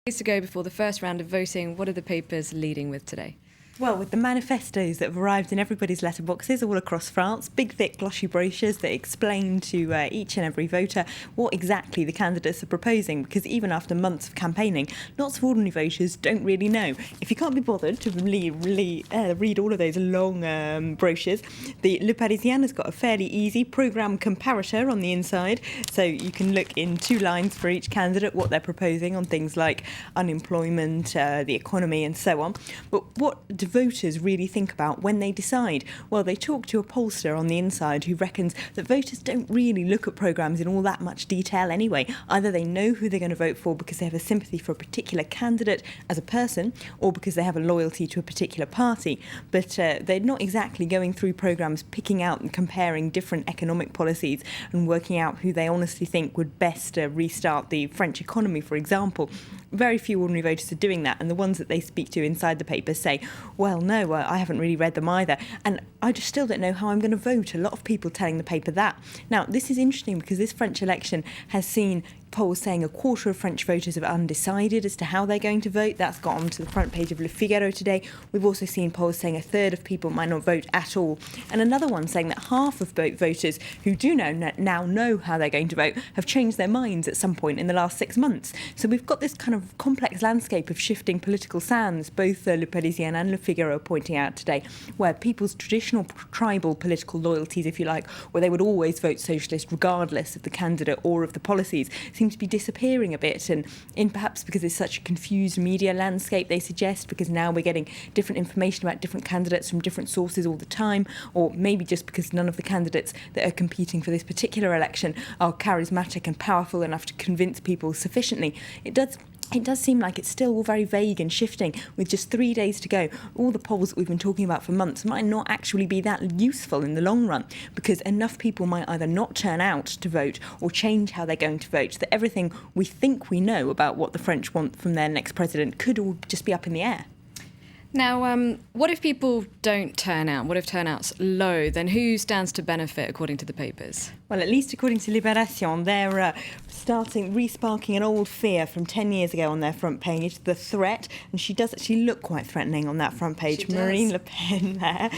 Days to go before the first round of voting. What are the papers leading with today? Well, with the manifestos that have arrived in everybody's letterboxes all across France, big, thick, glossy brochures that explain to each and every voter what exactly the candidates are proposing, because even after months of campaigning, lots of ordinary voters don't really know. If you can't be bothered to read all of those long brochures, the Le Parisien has got a fairly easy programme comparator on the inside, so you can look in 2 lines for each candidate what they're proposing on things like unemployment, the economy and so on. But what do voters really think about when they decide? Well, they talk to a pollster on the inside who reckons that voters don't really look at programmes in all that much detail anyway. Either they know who they're going to vote for because they have a sympathy for a particular candidate as a person, or because they have a loyalty to a particular party. But they're not exactly going through programmes, picking out and comparing different economic policies and working out who they honestly think would best restart the French economy, for example. Very few ordinary voters are doing that, and the ones that they speak to inside the paper say, well, no, I haven't really read them either, and I just still don't know how I'm going to vote. A lot of people telling the paper that. Now, this is interesting because this French election has seen polls saying a quarter of French voters are undecided as to how they're going to vote. That's got onto the front page of Le Figaro today. We've also seen polls saying a third of people might not vote at all. And another one saying that half of voters who do now know how they're going to vote have changed their minds at some point in the last 6 months. So we've got this kind of complex landscape of shifting political sands, both Le Parisien and Le Figaro pointing out today, where people's traditional tribal political loyalties, if you like, where they would always vote socialist regardless of the candidate or of the policies, seem to be disappearing a bit, and in perhaps because there's such a confused media landscape, they suggest, because now we're getting different information about different candidates from different sources all the time, or maybe just because none of the candidates that are competing for this particular election are charismatic and powerful enough to convince people sufficiently. It does seem like it's still all very vague and shifting with just 3 days to go. All the polls that we've been talking about for months might not actually be that useful in the long run, because enough people might either not turn out to vote or change how they're going to vote, that everything we think we know about what the French want from their next president could all just be up in the air. Now, what if people don't turn out? What if turnout's low? Then who stands to benefit, according to the papers? Well, at least according to Libération, they're re-sparking an old fear from 10 years ago on their front page, the threat. And she does actually look quite threatening on that front page, Marine Le Pen there.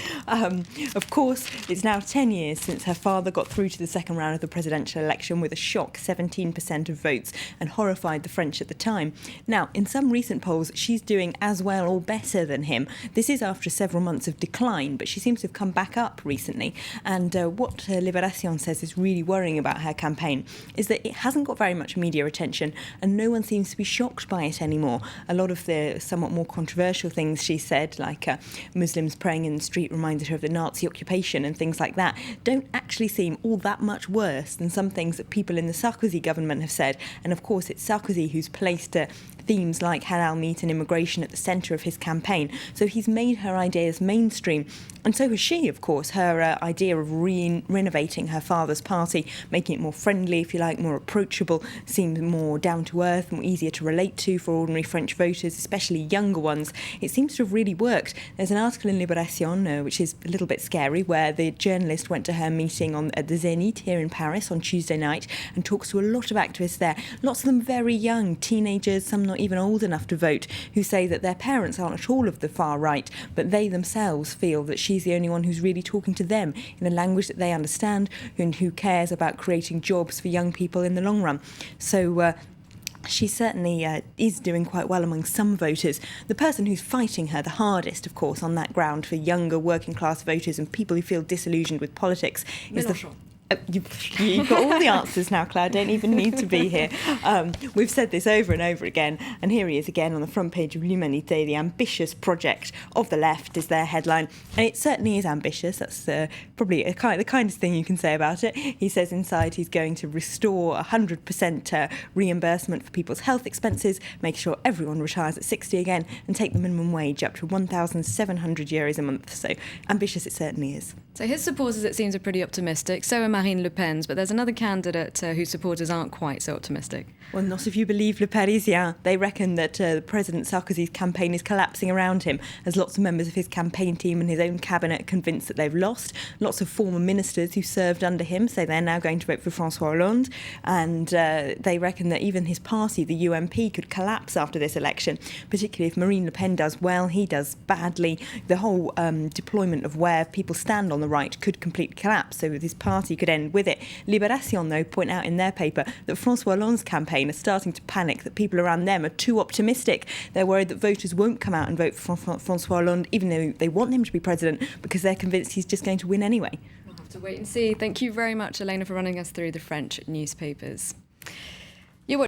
Of course, it's now 10 years since her father got through to the second round of the presidential election with a shock 17% of votes, and horrified the French at the time. Now, in some recent polls, she's doing as well or better than him. This is after several months of decline, but she seems to have come back up recently. And what Libération says is really worrying about her campaign is that it hasn't got very much media attention, and no one seems to be shocked by it anymore. A lot of the somewhat more controversial things she said, like Muslims praying in the street reminded her of the Nazi occupation and things like that, don't actually seem all that much worse than some things that people in the Sarkozy government have said. And of course, it's Sarkozy who's placed themes like halal meat and immigration at the centre of his campaign. So he's made her ideas mainstream. And so has she, of course. Her idea of renovating her father's party, making it more friendly, if you like, more approachable, seems more down to earth, more easier to relate to for ordinary French voters, especially younger ones. It seems to have really worked. There's an article in Libération, which is a little bit scary, where the journalist went to her meeting at the Zénith here in Paris on Tuesday night and talks to a lot of activists there, lots of them very young, teenagers, some not even old enough to vote, who say that their parents aren't at all of the far right, but they themselves feel that she's the only one who's really talking to them in a language that they understand and who cares about creating jobs for young people in the long run. So she certainly is doing quite well among some voters. The person who's fighting her the hardest, of course, on that ground for younger working class voters and people who feel disillusioned with politics is You've got all the answers now, Claire. Don't even need to be here. We've said this over and over again, and here he is again on the front page of L'Humanité. The ambitious project of the left is their headline, and it certainly is ambitious. That's probably the kindest thing you can say about it. He says inside he's going to restore 100% reimbursement for people's health expenses, make sure everyone retires at 60 again, and take the minimum wage up to €1,700 a month. So ambitious it certainly is. So his supporters, it seems, are pretty optimistic. So are Marine Le Pen's, but there's another candidate whose supporters aren't quite so optimistic. Well, not if you believe Le Parisien. They reckon that President Sarkozy's campaign is collapsing around him, as lots of members of his campaign team and his own cabinet are convinced that they've lost. Lots of former ministers who served under him say they're now going to vote for François Hollande, and they reckon that even his party, the UMP, could collapse after this election, particularly if Marine Le Pen does well, he does badly. The whole deployment of where people stand on the right could completely collapse, so his party could end with it. Libération, though, point out in their paper that François Hollande's campaign are starting to panic that people around them are too optimistic. They're worried that voters won't come out and vote for François Hollande, even though they want him to be president, because they're convinced he's just going to win anyway. We'll have to wait and see. Thank you very much, Elena, for running us through the French newspapers.